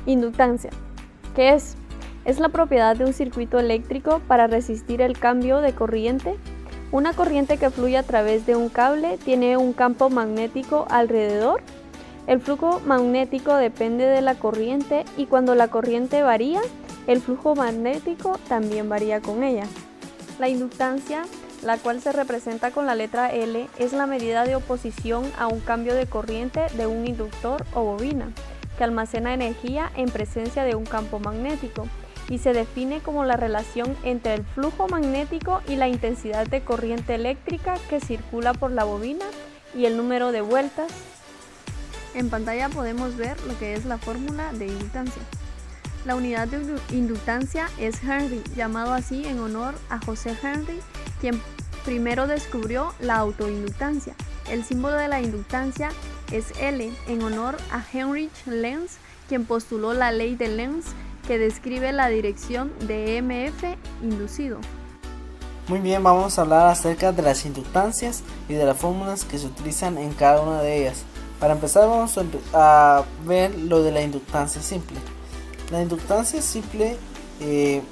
Inductancia. ¿Qué es? Es la propiedad de un circuito eléctrico para resistir el cambio de corriente. Una corriente que fluye a través de un cable tiene un campo magnético alrededor. El flujo magnético depende de la corriente y cuando la corriente varía, el flujo magnético también varía con ella. La inductancia, la cual se representa con la letra L, es la medida de oposición a un cambio de corriente de un inductor o bobina, que almacena energía en presencia de un campo magnético, y se define como la relación entre el flujo magnético y la intensidad de corriente eléctrica que circula por la bobina y el número de vueltas. En pantalla podemos ver lo que es la fórmula de inductancia. La unidad de inductancia es Henry, llamado así en honor a José Henry, quien primero descubrió la autoinductancia. El símbolo de la inductancia es L, en honor a Heinrich Lenz, quien postuló la ley de Lenz, que describe la dirección de EMF inducido. Muy bien, vamos a hablar acerca de las inductancias y de las fórmulas que se utilizan en cada una de ellas. Para empezar vamos a ver lo de la inductancia simple. La inductancia simple se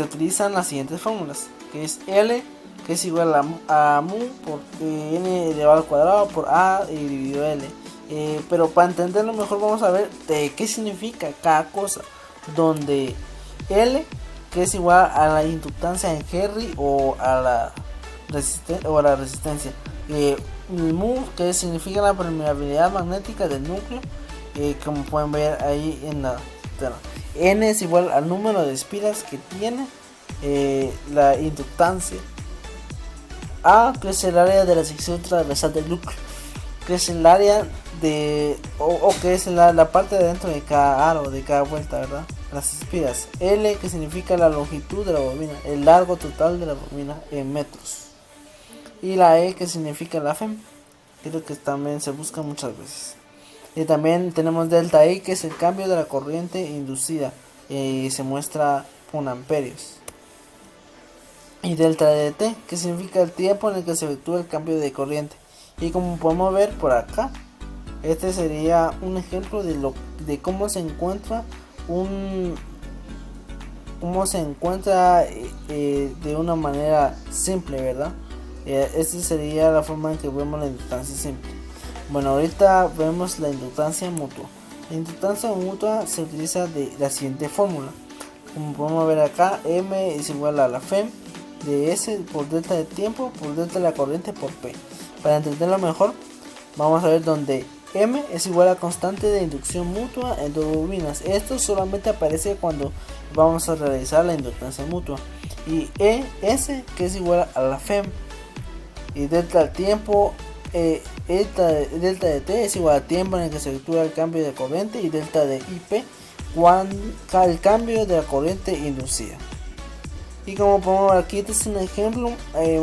utilizan las siguientes fórmulas, que es L, que es igual a mu por n elevado al cuadrado por a dividido L. Pero para entenderlo mejor vamos a ver de qué significa cada cosa, donde L, que es igual a la inductancia en Henry o a la resistencia, mu, que significa la permeabilidad magnética del núcleo, como pueden ver ahí en la tela. N es igual al número de espiras que tiene la inductancia. A, que es el área de la sección transversal del núcleo, que es el área de que es la parte de dentro de cada aro, de cada vuelta, ¿verdad? Las espiras. L, que significa la longitud de la bobina, el largo total de la bobina en metros. Y la E, que significa la FEM, que es lo que también se busca muchas veces. Y también tenemos delta I, que es el cambio de la corriente inducida, se muestra con amperios. Y delta dt, que significa el tiempo en el que se efectúa el cambio de corriente. Y como podemos ver por acá, este sería un ejemplo de cómo se encuentra de una manera simple, ¿verdad? Esta sería la forma en que vemos la inductancia simple. Bueno, ahorita vemos la inductancia mutua. La inductancia mutua se utiliza de la siguiente fórmula. Como podemos ver acá, M es igual a la FEM de S por delta de tiempo por delta de la corriente por P. Para entenderlo mejor, vamos a ver donde M es igual a constante de inducción mutua en dos bobinas. Esto solamente aparece cuando vamos a realizar la inductancia mutua. Y S, que es igual a la FEM. Y delta del tiempo, delta de T es igual al tiempo en el que se efectúa el cambio de corriente. Y delta de IP, el cambio de la corriente inducida. Y como podemos ver aquí, este es un ejemplo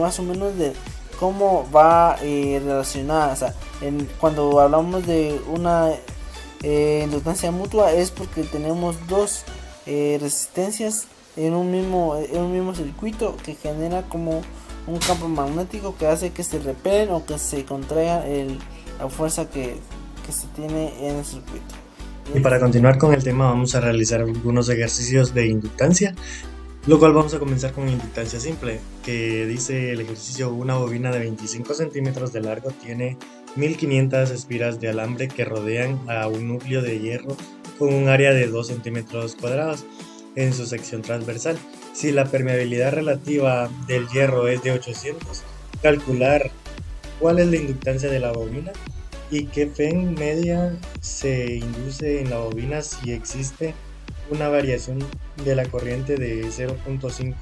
más o menos de cómo va relacionada. O sea, cuando hablamos de una inductancia mutua es porque tenemos dos resistencias en un mismo circuito que genera como un campo magnético que hace que se repelen o que se contraiga la fuerza que se tiene en el circuito. Y para continuar con el tema vamos a realizar algunos ejercicios de inductancia, lo cual vamos a comenzar con inductancia simple, que dice el ejercicio: una bobina de 25 centímetros de largo tiene 1500 espiras de alambre que rodean a un núcleo de hierro con un área de 2 centímetros cuadrados en su sección transversal. Si la permeabilidad relativa del hierro es de 800, calcular cuál es la inductancia de la bobina y qué FEM media se induce en la bobina si existe una variación de la corriente de 0.5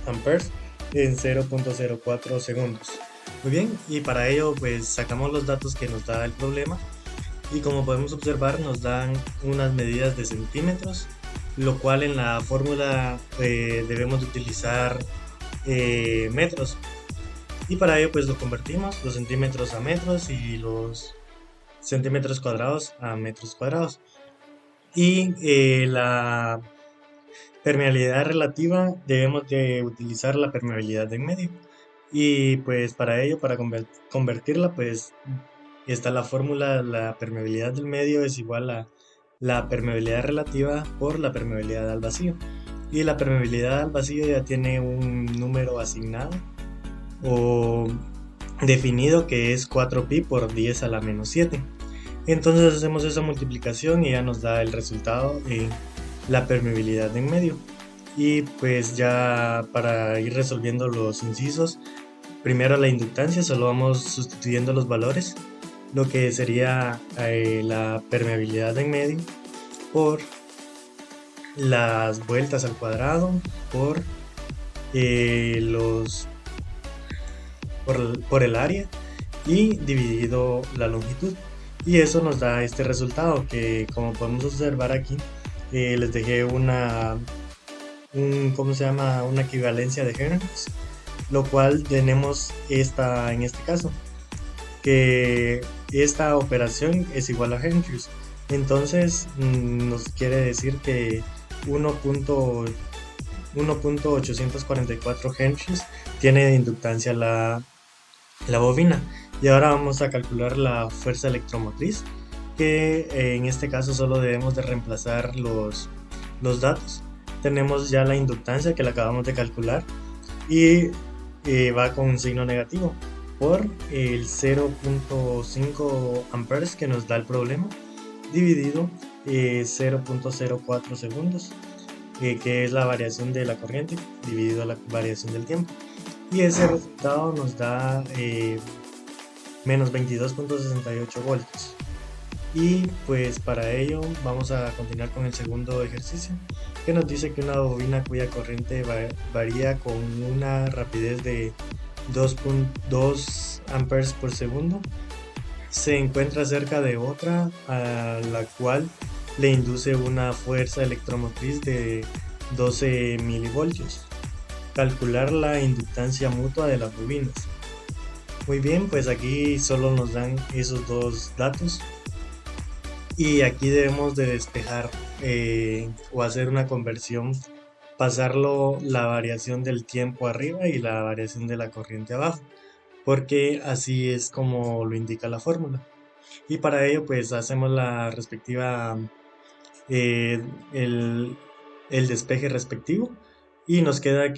amperes en 0.04 segundos. Muy bien, y para ello pues sacamos los datos que nos da el problema y como podemos observar nos dan unas medidas de centímetros, lo cual en la fórmula debemos utilizar metros, y para ello pues lo convertimos los centímetros a metros y los centímetros cuadrados a metros cuadrados. Y la permeabilidad relativa debemos de utilizar la permeabilidad de en medio, y pues para ello, para convertirla pues está la fórmula, la permeabilidad del medio es igual a la permeabilidad relativa por la permeabilidad al vacío. Y la permeabilidad al vacío ya tiene un número asignado o definido, que es 4pi por 10 a la menos 7. Entonces hacemos esa multiplicación y ya nos da el resultado de la permeabilidad en medio. Y pues ya para ir resolviendo los incisos, primero la inductancia, solo vamos sustituyendo los valores, lo que sería la permeabilidad en medio por las vueltas al cuadrado por por el área y dividido la longitud, y eso nos da este resultado que, como podemos observar aquí, les dejé una equivalencia de Hertz, lo cual tenemos en este caso, que esta operación es igual a Hertz. Entonces nos quiere decir que 1.844 Hertz tiene de inductancia la bobina. Y ahora vamos a calcular la fuerza electromotriz, que en este caso solo debemos de reemplazar los datos. Tenemos ya la inductancia que la acabamos de calcular y va con un signo negativo por el 0.5 amperes que nos da el problema, dividido 0.04 segundos, que es la variación de la corriente, dividido la variación del tiempo. Y ese resultado nos da menos 22.68 voltios. Y pues para ello vamos a continuar con el segundo ejercicio, que nos dice que una bobina cuya corriente varía con una rapidez de 2.2 amperes por segundo se encuentra cerca de otra a la cual le induce una fuerza electromotriz de 12 milivoltios. Calcular la inductancia mutua de las bobinas. Muy bien, pues aquí solo nos dan esos dos datos y aquí debemos de despejar o hacer una conversión, pasarlo la variación del tiempo arriba y la variación de la corriente abajo, porque así es como lo indica la fórmula. Y para ello pues hacemos la respectiva el despeje respectivo, y nos queda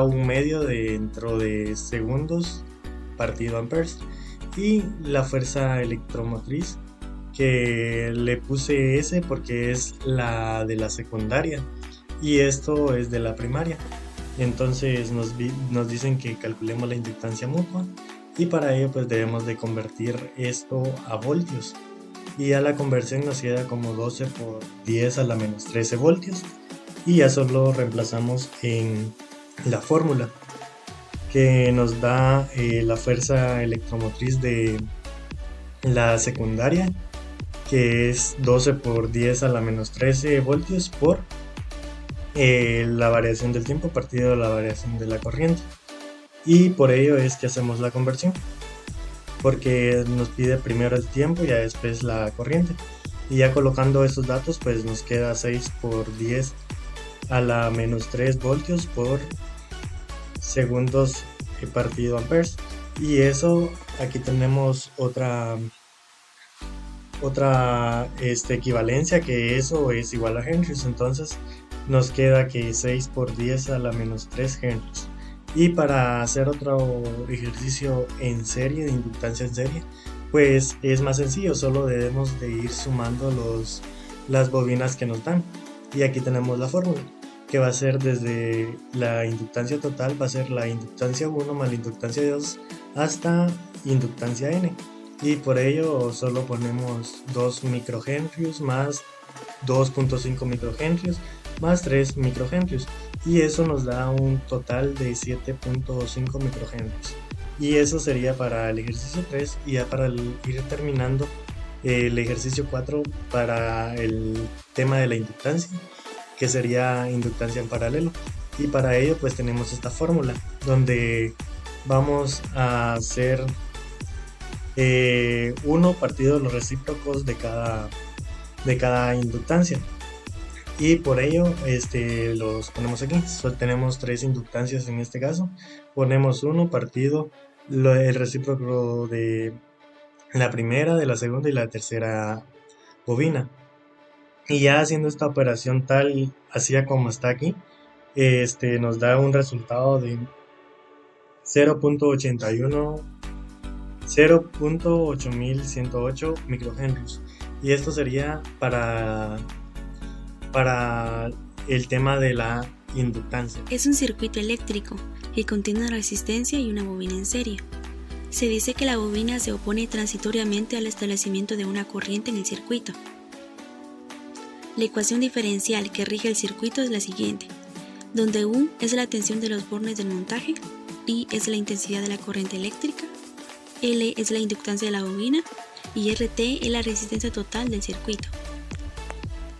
un medio dentro de segundos partido amperes, y la fuerza electromotriz, que le puse S porque es la de la secundaria y esto es de la primaria. Entonces nos dicen que calculemos la inductancia mutua, y para ello pues debemos de convertir esto a voltios, y a la conversión nos queda como 12 por 10 a la menos 13 voltios, y ya solo reemplazamos en la fórmula que nos da la fuerza electromotriz de la secundaria, que es 12 por 10 a la menos 13 voltios por la variación del tiempo partido de la variación de la corriente. Y por ello es que hacemos la conversión, porque nos pide primero el tiempo y ya después la corriente, y ya colocando estos datos pues nos queda 6 por 10 a la menos 3 voltios por segundos partido amperes. Y eso, aquí tenemos otra equivalencia, que eso es igual a Hertz. Entonces nos queda que 6 por 10 a la menos 3 Hertz. Y para hacer otro ejercicio en serie, de inductancia en serie, pues es más sencillo, solo debemos de ir sumando las bobinas que nos dan. Y aquí tenemos la fórmula, que va a ser desde la inductancia total, va a ser la inductancia 1 más la inductancia 2 hasta inductancia n. Y por ello solo ponemos 2 microhenrios más 2.5 microhenrios más 3 microhenrios, y eso nos da un total de 7.5 microhenrios. Y eso sería para el ejercicio 3, y ya para ir terminando el ejercicio 4 para el tema de la inductancia, que sería inductancia en paralelo. Y para ello pues tenemos esta fórmula donde vamos a hacer 1 partido de los recíprocos de cada inductancia, y por ello los ponemos aquí. Tenemos 3 inductancias en este caso, ponemos 1 partido el recíproco de la primera, de la segunda y la tercera bobina. Y ya haciendo esta operación tal, así como está aquí, nos da un resultado de 0.81 0.8108 microhenrios. Y esto sería para el tema de la inductancia. Es un circuito eléctrico que contiene una resistencia y una bobina en serie. Se dice que la bobina se opone transitoriamente al establecimiento de una corriente en el circuito. La ecuación diferencial que rige el circuito es la siguiente, donde U es la tensión de los bornes del montaje, I es la intensidad de la corriente eléctrica, L es la inductancia de la bobina y RT es la resistencia total del circuito.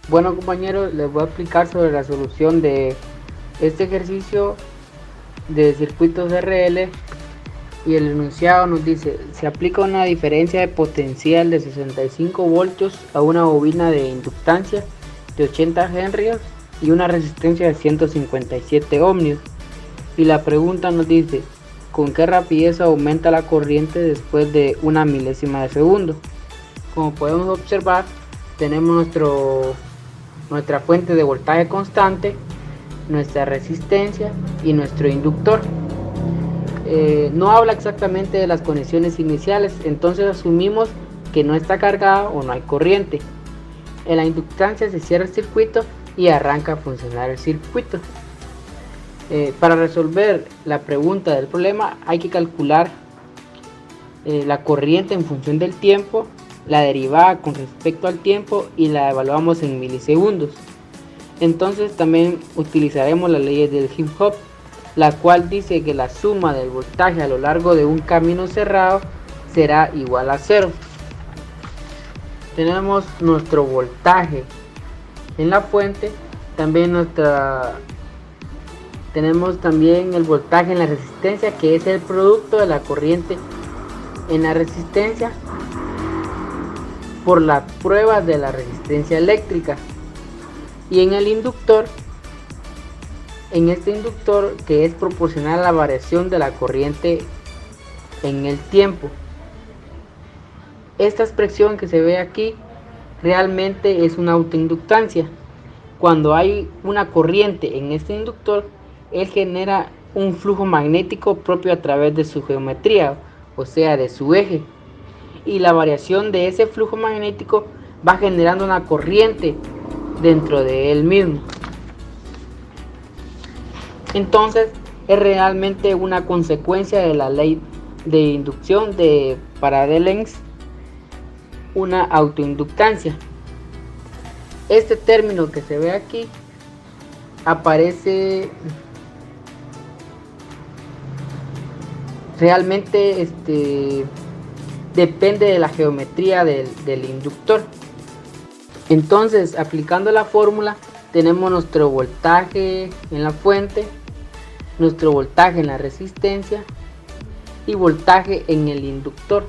Bueno, compañeros, les voy a explicar sobre la solución de este ejercicio de circuitos RL. Y el enunciado nos dice: se aplica una diferencia de potencial de 65 voltios a una bobina de inductancia de 80 henrios y una resistencia de 157 ohmios. Y la pregunta nos dice: ¿con qué rapidez aumenta la corriente después de una milésima de segundo? Como podemos observar, tenemos nuestra fuente de voltaje constante, nuestra resistencia y nuestro inductor. No habla exactamente de las conexiones iniciales, entonces asumimos que no está cargada o no hay corriente. En la inductancia se cierra el circuito y arranca a funcionar el circuito. Para resolver la pregunta del problema hay que calcular la corriente en función del tiempo, la derivada con respecto al tiempo y la evaluamos en milisegundos. Entonces también utilizaremos las leyes del hip hop, la cual dice que la suma del voltaje a lo largo de un camino cerrado será igual a 0. Tenemos nuestro voltaje en la fuente, tenemos también el voltaje en la resistencia, que es el producto de la corriente en la resistencia por las pruebas de la resistencia eléctrica. Y en el inductor, en este inductor, que es proporcional a la variación de la corriente en el tiempo. Esta expresión que se ve aquí realmente es una autoinductancia. Cuando hay una corriente en este inductor, él genera un flujo magnético propio a través de su geometría, o sea, de su eje. Y la variación de ese flujo magnético va generando una corriente dentro de él mismo. Entonces es realmente una consecuencia de la ley de inducción de Faraday-Lenz, una autoinductancia. Este término que se ve aquí aparece realmente depende de la geometría del inductor. Entonces, aplicando la fórmula, tenemos nuestro voltaje en la fuente, nuestro voltaje en la resistencia y voltaje en el inductor,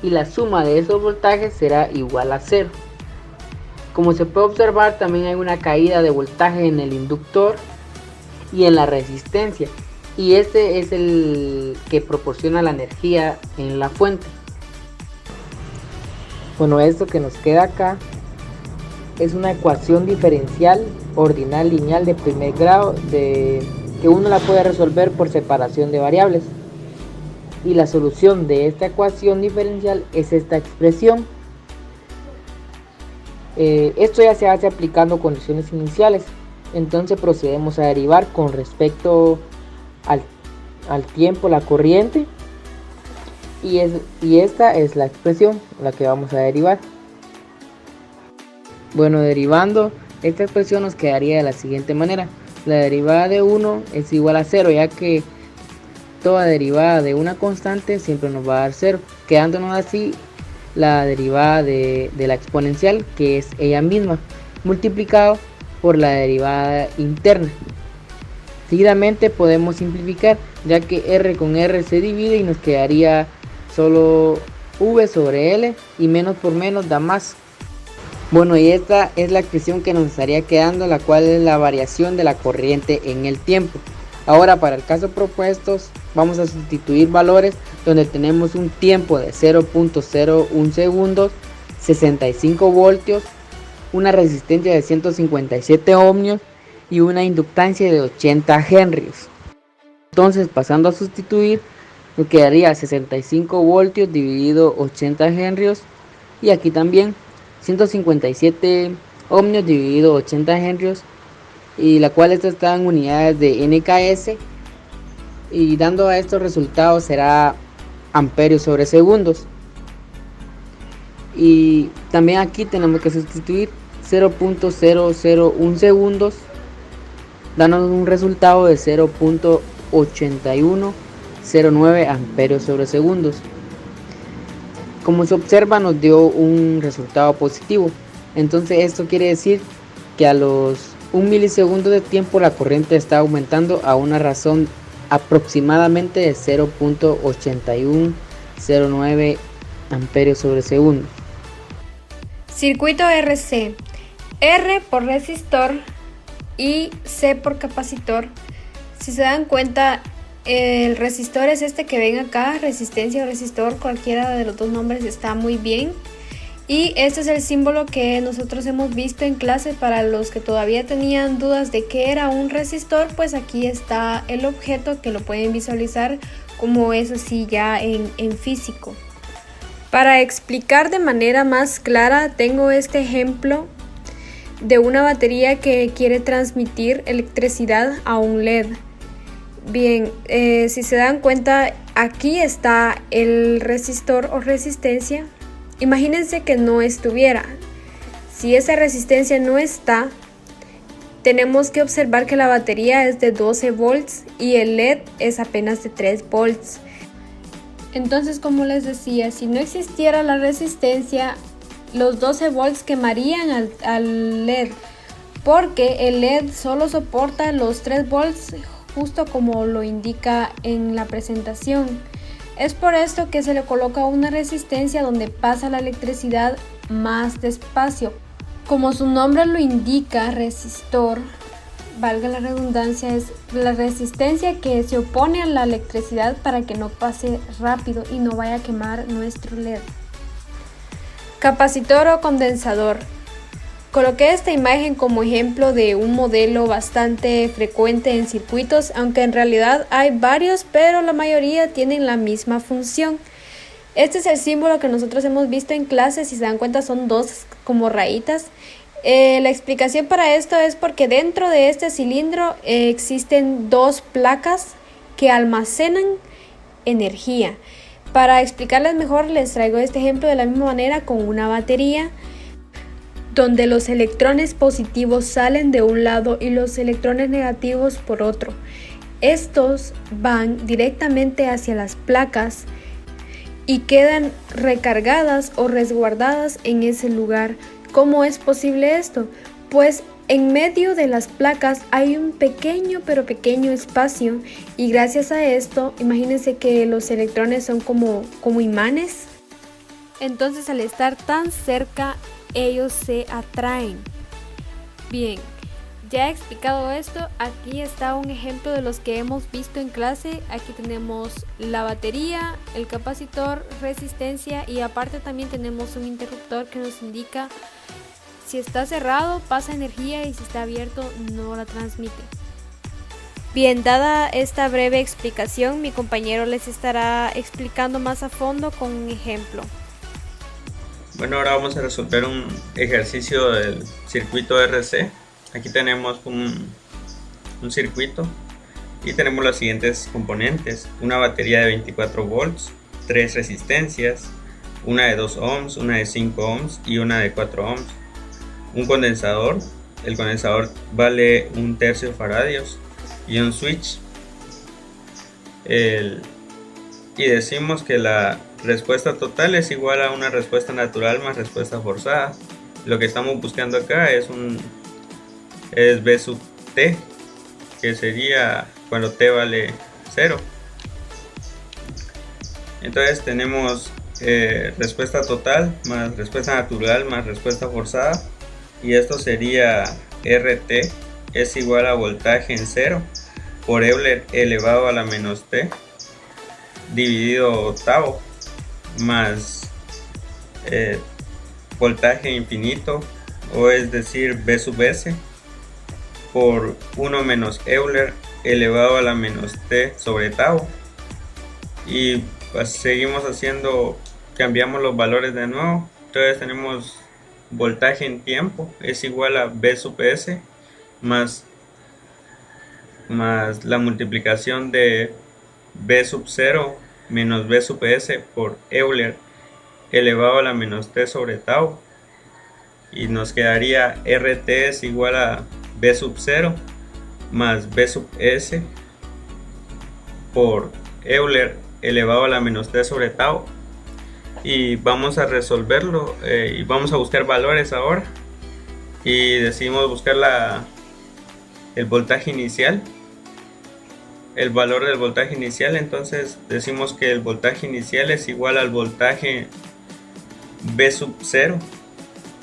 y la suma de esos voltajes será igual a 0. Como se puede observar, también hay una caída de voltaje en el inductor y en la resistencia, y este es el que proporciona la energía en la fuente. Bueno, esto que nos queda acá es una ecuación diferencial ordinal lineal de primer grado que uno la puede resolver por separación de variables, y la solución de esta ecuación diferencial es esta expresión. Esto ya se hace aplicando condiciones iniciales. Entonces procedemos a derivar con respecto al tiempo la corriente, y esta es la expresión la que vamos a derivar. Bueno, derivando esta expresión nos quedaría de la siguiente manera: la derivada de 1 es igual a 0, ya que toda derivada de una constante siempre nos va a dar 0, quedándonos así la derivada de la exponencial, que es ella misma, multiplicado por la derivada interna. Seguidamente podemos simplificar, ya que r con r se divide y nos quedaría solo v sobre l, y menos por menos da más. Bueno, y esta es la expresión que nos estaría quedando, la cual es la variación de la corriente en el tiempo. Ahora para el caso propuesto vamos a sustituir valores donde tenemos un tiempo de 0.01 segundos, 65 voltios, una resistencia de 157 ohmios y una inductancia de 80 henrios. Entonces, pasando a sustituir, nos quedaría 65 voltios dividido 80 henrios y aquí también 157 ohmios dividido 80 henrios, y la cual esta está en unidades de NKS, y dando a estos resultados será amperios sobre segundos. Y también aquí tenemos que sustituir 0.001 segundos, dándonos un resultado de 0.8109 amperios sobre segundos. Como se observa, nos dio un resultado positivo. Entonces esto quiere decir que a los 1 milisegundo de tiempo la corriente está aumentando a una razón aproximadamente de 0.8109 amperios sobre segundo. Circuito RC. R por resistor y C por capacitor. Si se dan cuenta, el resistor es este que ven acá, resistencia o resistor, cualquiera de los dos nombres está muy bien. Y este es el símbolo que nosotros hemos visto en clase. Para los que todavía tenían dudas de qué era un resistor, pues aquí está el objeto que lo pueden visualizar como es así ya en físico. Para explicar de manera más clara, tengo este ejemplo de una batería que quiere transmitir electricidad a un LED. Bien, si se dan cuenta, aquí está el resistor o resistencia. Imagínense que no estuviera. Si esa resistencia no está, tenemos que observar que la batería es de 12 volts y el LED es apenas de 3 volts. Entonces, como les decía, si no existiera la resistencia, los 12 volts quemarían al LED, porque el LED solo soporta los 3 volts, justo como lo indica en la presentación. Es por esto que se le coloca una resistencia donde pasa la electricidad más despacio. Como su nombre lo indica, resistor, valga la redundancia, es la resistencia que se opone a la electricidad para que no pase rápido y no vaya a quemar nuestro LED. Capacitor o condensador. Coloqué esta imagen como ejemplo de un modelo bastante frecuente en circuitos, aunque en realidad hay varios, pero la mayoría tienen la misma función. Este es el símbolo que nosotros hemos visto en clase. Si se dan cuenta, son dos como rayitas. La explicación para esto es porque dentro de este cilindro existen dos placas que almacenan energía. Para explicarles mejor, les traigo este ejemplo de la misma manera con una batería, donde los electrones positivos salen de un lado y los electrones negativos por otro. Estos van directamente hacia las placas y quedan recargadas o resguardadas en ese lugar. ¿Cómo es posible esto? Pues en medio de las placas hay un pequeño espacio, y gracias a esto, imagínense que los electrones son como imanes. Entonces, al estar tan cerca, ellos se atraen. Bien, ya he explicado esto, aquí está un ejemplo de los que hemos visto en clase. Aquí tenemos la batería, el capacitor, resistencia, y aparte también tenemos un interruptor que nos indica si está cerrado pasa energía y si está abierto no la transmite. Bien, dada esta breve explicación, mi compañero les estará explicando más a fondo con un ejemplo. Bueno, ahora vamos a resolver un ejercicio del circuito RC. Aquí tenemos un circuito y tenemos los siguientes componentes: una batería de 24 volts, 3 resistencias, una de 2 ohms, una de 5 ohms y una de 4 ohms. Un condensador, el condensador vale 1/3 faradios, y un switch. Y decimos que la respuesta total es igual a una respuesta natural más respuesta forzada. Lo que estamos buscando acá es B sub t, que sería cuando t vale 0. Entonces tenemos respuesta total más respuesta natural más respuesta forzada, y esto sería RT es igual a voltaje en 0 por Euler elevado a la menos t dividido octavo más voltaje infinito, o es decir B sub s, por 1 menos Euler elevado a la menos t sobre tau. Y pues seguimos haciendo, cambiamos los valores de nuevo. Entonces tenemos voltaje en tiempo es igual a B sub s más la multiplicación de B sub 0 menos B sub s por Euler elevado a la menos t sobre tau, y nos quedaría RT es igual a B sub 0 más B sub s por Euler elevado a la menos t sobre tau. Y vamos a resolverlo y vamos a buscar valores ahora, y decidimos buscar el voltaje inicial, el valor del voltaje inicial. Entonces decimos que el voltaje inicial es igual al voltaje B sub 0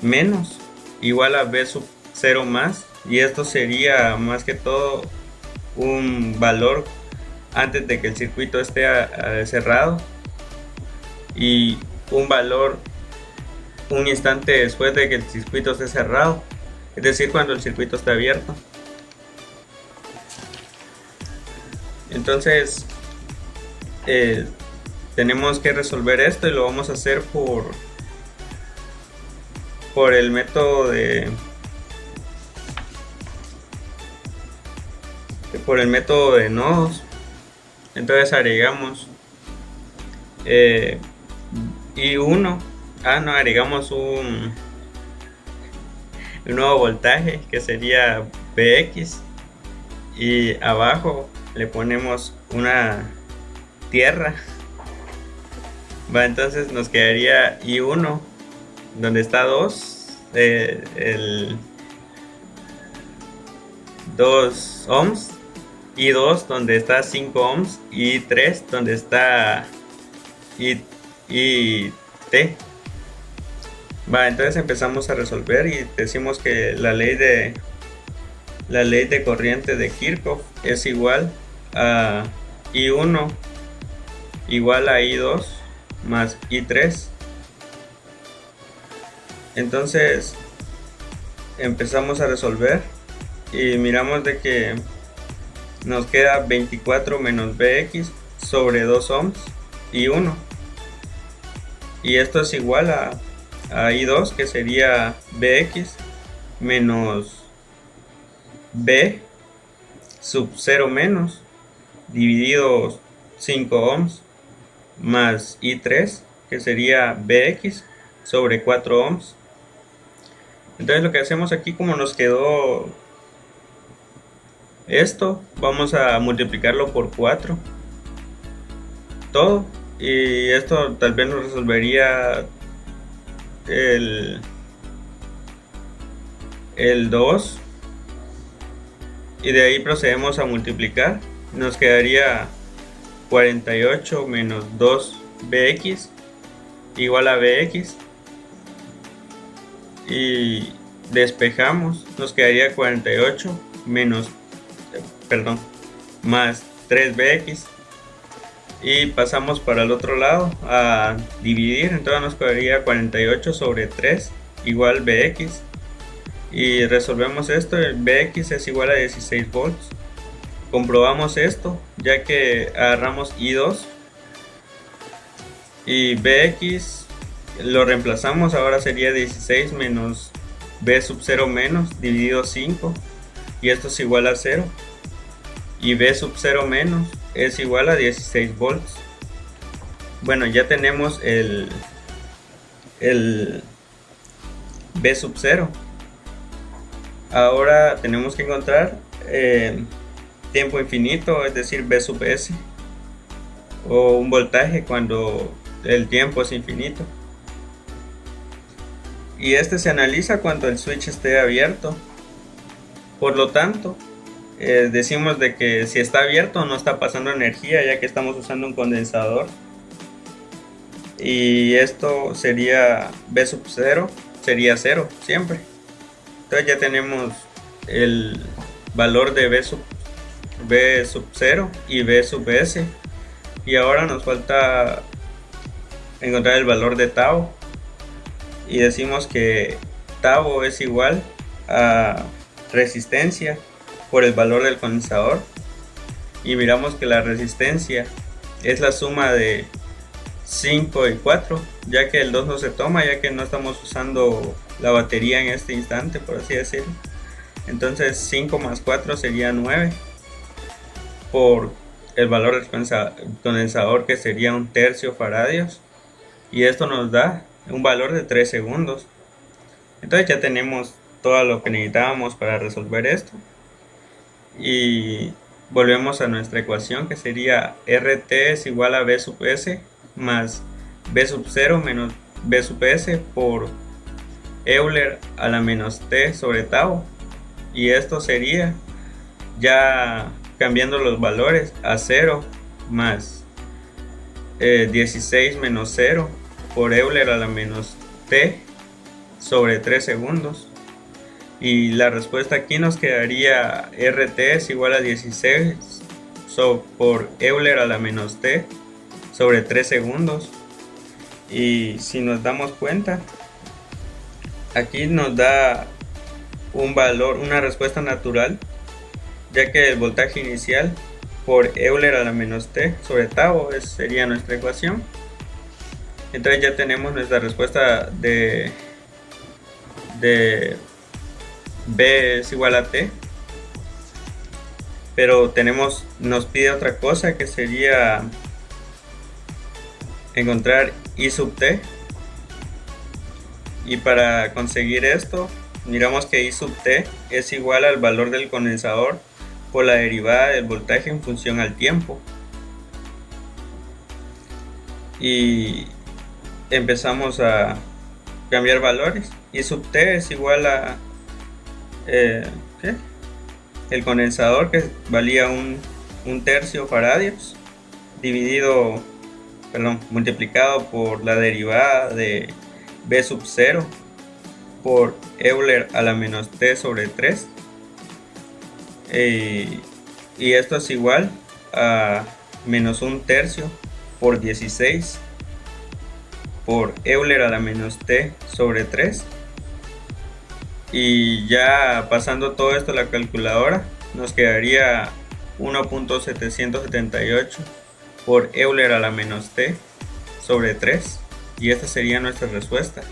menos igual a B sub 0 más, y esto sería más que todo un valor antes de que el circuito esté cerrado, y un valor un instante después de que el circuito esté cerrado, es decir, cuando el circuito está abierto. Entonces tenemos que resolver esto, y lo vamos a hacer por el método de nodos. Entonces agregamos I1, agregamos un nuevo voltaje que sería Bx, y abajo le ponemos una tierra. Entonces nos quedaría I1 donde está 2, el 2 ohms, I2 donde está 5 ohms, y 3 donde está IT. Entonces empezamos a resolver y decimos que la ley de corriente de Kirchhoff es igual a I1 igual a I2 más I3. Entonces empezamos a resolver y miramos de que nos queda 24 menos Bx sobre 2 ohms y 1, y esto es igual a I2, que sería Bx menos B sub 0 menos dividido 5 ohms más I3, que sería Bx sobre 4 ohms. Entonces lo que hacemos aquí, como nos quedó esto, vamos a multiplicarlo por 4 todo, y esto tal vez nos resolvería el 2, y de ahí procedemos a multiplicar. Nos quedaría 48 menos 2 Bx igual a Bx, y despejamos, nos quedaría 48 más 3Bx, y pasamos para el otro lado a dividir. Entonces nos quedaría 48 sobre 3 igual Bx, y resolvemos esto. El Bx es igual a 16 volts. Comprobamos esto ya que agarramos I2 y Bx lo reemplazamos, ahora sería 16 menos B sub 0 menos dividido 5, y esto es igual a 0, y B sub 0 menos es igual a 16 volts. Bueno, ya tenemos el B sub 0. Ahora tenemos que encontrar tiempo infinito, es decir, B sub s, o un voltaje cuando el tiempo es infinito. Y este se analiza cuando el switch esté abierto. Por lo tanto, decimos de que si está abierto no está pasando energía, ya que estamos usando un condensador. Y esto sería B sub 0, sería 0 siempre. Entonces ya tenemos el valor de B V sub 0 y V sub S. Y ahora nos falta encontrar el valor de tau. Y decimos que tau es igual a resistencia por el valor del condensador. Y miramos que la resistencia es la suma de 5 y 4, ya que el 2 no se toma, ya que no estamos usando la batería en este instante, por así decirlo. Entonces 5 más 4 sería 9 por el valor del condensador, que sería 1/3 faradios, y esto nos da un valor de 3 segundos. Entonces ya tenemos todo lo que necesitábamos para resolver esto, y volvemos a nuestra ecuación, que sería RT es igual a V sub S más V sub 0 menos V sub S por Euler a la menos T sobre tau. Y esto sería, ya cambiando los valores, a 0 más 16 menos 0 por Euler a la menos T sobre 3 segundos. Y la respuesta aquí nos quedaría RT es igual a 16 por Euler a la menos T sobre 3 segundos. Y si nos damos cuenta, aquí nos da un valor, una respuesta natural, ya que el voltaje inicial por Euler a la menos T sobre tau sería nuestra ecuación. Entonces ya tenemos nuestra respuesta de V es igual a T, pero nos pide otra cosa, que sería encontrar I sub T. Y para conseguir esto, miramos que I sub T es igual al valor del condensador por la derivada del voltaje en función al tiempo. Y empezamos a cambiar valores. I sub T es igual a el condensador, que valía 1/3 faradios, multiplicado por la derivada de V sub 0 por Euler a la menos T sobre 3. Y esto es igual a menos 1/3 por 16 por Euler a la menos T sobre 3. Y ya pasando todo esto a la calculadora, nos quedaría 1.778 por Euler a la menos T sobre 3. Y esta sería nuestra respuesta.